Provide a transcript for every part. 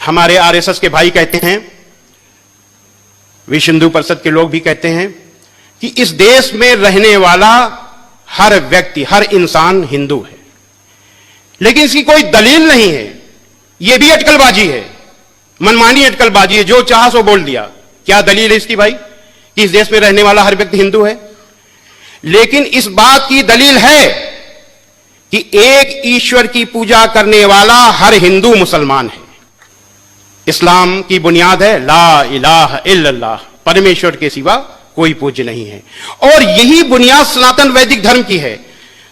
हमारे आरएसएस के भाई कहते हैं, विश्व हिंदू परिषद के लोग भी कहते हैं कि इस देश में रहने वाला हर व्यक्ति, हर इंसान हिंदू है, लेकिन इसकी कोई दलील नहीं है। यह भी अटकलबाजी है, मनमानी अटकलबाजी है, जो चाहा सो बोल दिया। क्या दलील है इसकी भाई कि इस देश में रहने वाला हर व्यक्ति हिंदू है? लेकिन इस बात की दलील है कि एक ईश्वर की पूजा करने वाला हर हिंदू मुसलमान है। इस्लाम की बुनियाद है ला इलाहा इल्लल्लाह, परमेश्वर के सिवा कोई पूज्य नहीं है। और यही बुनियाद सनातन वैदिक धर्म की है।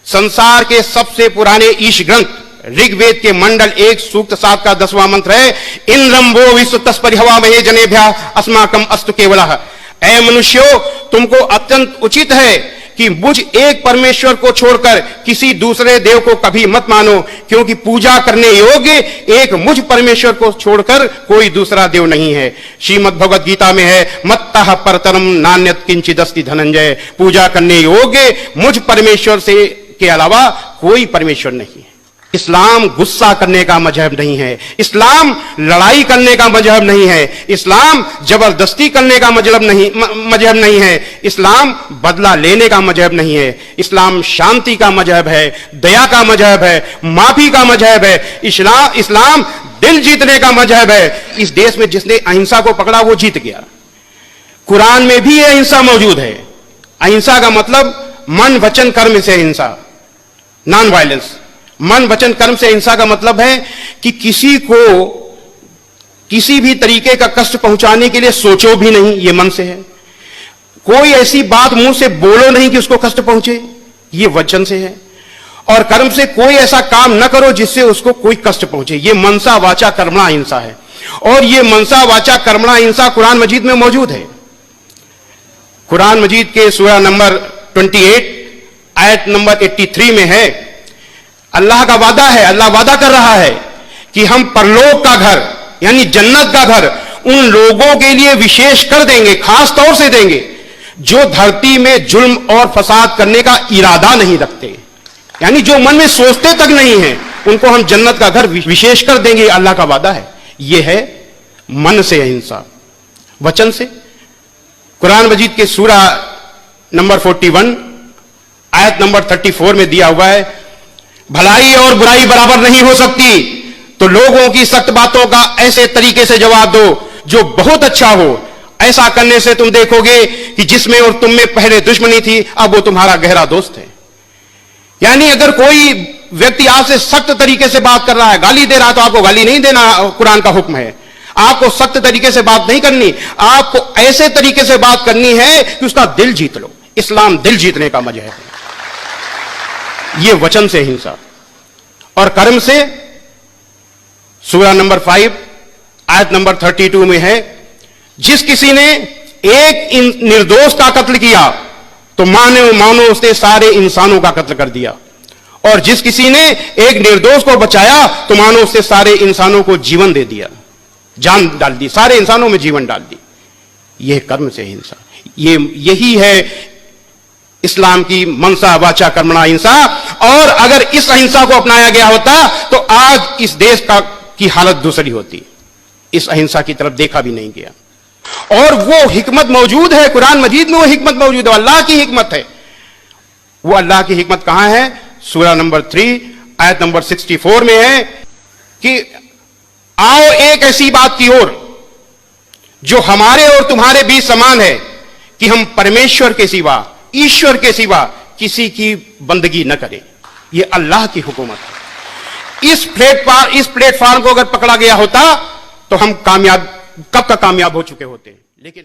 संसार के सबसे पुराने ईश ग्रंथ ऋग्वेद के मंडल 1 सूक्त 7 का 10वां मंत्र है, इंद्रम वो विश्व तस्परिहवा महे जनेभ्या अस्माकम अस्तु केवलः। ऐ मनुष्यों, तुमको अत्यंत उचित है कि मुझ एक परमेश्वर को छोड़कर किसी दूसरे देव को कभी मत मानो, क्योंकि पूजा करने योग्य एक मुझ परमेश्वर को छोड़कर कोई दूसरा देव नहीं है। श्रीमद् भगवद गीता में है, मत्तः परतरम नान्यत् किंचिदस्ति धनंजय। पूजा करने योग्य मुझ परमेश्वर से के अलावा कोई परमेश्वर नहीं है। इस्लाम गुस्सा करने का मजहब नहीं है, इस्लाम लड़ाई करने का मजहब नहीं है, इस्लाम जबरदस्ती करने का मजहब नहीं है, इस्लाम बदला लेने का मजहब नहीं है। इस्लाम शांति का मजहब है, दया का मजहब है, माफी का मजहब है। इस्लाम दिल जीतने का मजहब है। इस देश में जिसने अहिंसा को पकड़ा वो जीत गया। कुरान में भी यह अहिंसा मौजूद है। अहिंसा का मतलब मन वचन कर्म से अहिंसा, नॉन वायलेंस। मन वचन कर्म से अहिंसा का मतलब है कि किसी को किसी भी तरीके का कष्ट पहुंचाने के लिए सोचो भी नहीं, ये मन से है। कोई ऐसी बात मुंह से बोलो नहीं कि उसको कष्ट पहुंचे, ये वचन से है। और कर्म से कोई ऐसा काम न करो जिससे उसको कोई कष्ट पहुंचे, ये मनसा वाचा कर्मणा अहिंसा है। और ये मनसा वाचा कर्मणा अहिंसा कुरान मजीद में मौजूद है। कुरान मजीद के सूरा नंबर 28 आयत नंबर 83 में है, अल्लाह का वादा है, अल्लाह वादा कर रहा है कि हम परलोक का घर यानी जन्नत का घर उन लोगों के लिए विशेष कर देंगे, खास तौर से देंगे जो धरती में जुल्म और फसाद करने का इरादा नहीं रखते, यानी जो मन में सोचते तक नहीं है, उनको हम जन्नत का घर विशेष कर देंगे। अल्लाह का वादा है। यह है मन से अहिंसा। वचन से कुरान मजीद के सूरा नंबर 41 आयत नंबर 34 में दिया हुआ है, भलाई और बुराई बराबर नहीं हो सकती, तो लोगों की सख्त बातों का ऐसे तरीके से जवाब दो जो बहुत अच्छा हो। ऐसा करने से तुम देखोगे कि जिसमें और तुम में पहले दुश्मनी थी अब वो तुम्हारा गहरा दोस्त है। यानी अगर कोई व्यक्ति आपसे सख्त तरीके से बात कर रहा है, गाली दे रहा है, तो आपको गाली नहीं देना, कुरान का हुक्म है। आपको सख्त तरीके से बात नहीं करनी, आपको ऐसे तरीके से बात करनी है कि उसका दिल जीत लो। इस्लाम दिल जीतने का मजहब है। यह वचन से हिंसा। और कर्म से सूरा नंबर 5 आयत नंबर 32 में है, जिस किसी ने एक निर्दोष का कत्ल किया तो मानो उसने सारे इंसानों का कत्ल कर दिया, और जिस किसी ने एक निर्दोष को बचाया तो मानो उसने सारे इंसानों को जीवन दे दिया, जान डाल दी, सारे इंसानों में जीवन डाल दी। यह कर्म से हिंसा। यही है इस्लाम की मनसा वाचा कर्मणा अहिंसा। और अगर इस अहिंसा को अपनाया गया होता तो आज इस देश की हालत दूसरी होती। इस अहिंसा की तरफ देखा भी नहीं गया। और वो हिकमत मौजूद है कुरान मजीद में, वो हिकमत मौजूद है, अल्लाह की हिकमत है। वो अल्लाह की हिकमत कहां है? सूरा नंबर 3 आयत नंबर 64 में है कि आओ एक ऐसी बात की ओर जो हमारे और तुम्हारे बीच समान है कि हम परमेश्वर के सिवा, ईश्वर के सिवा किसी की बंदगी न करें। यह अल्लाह की हुकूमत है। इस प्लेटफॉर्म को अगर पकड़ा गया होता तो हम कब का कामयाब हो चुके होते। लेकिन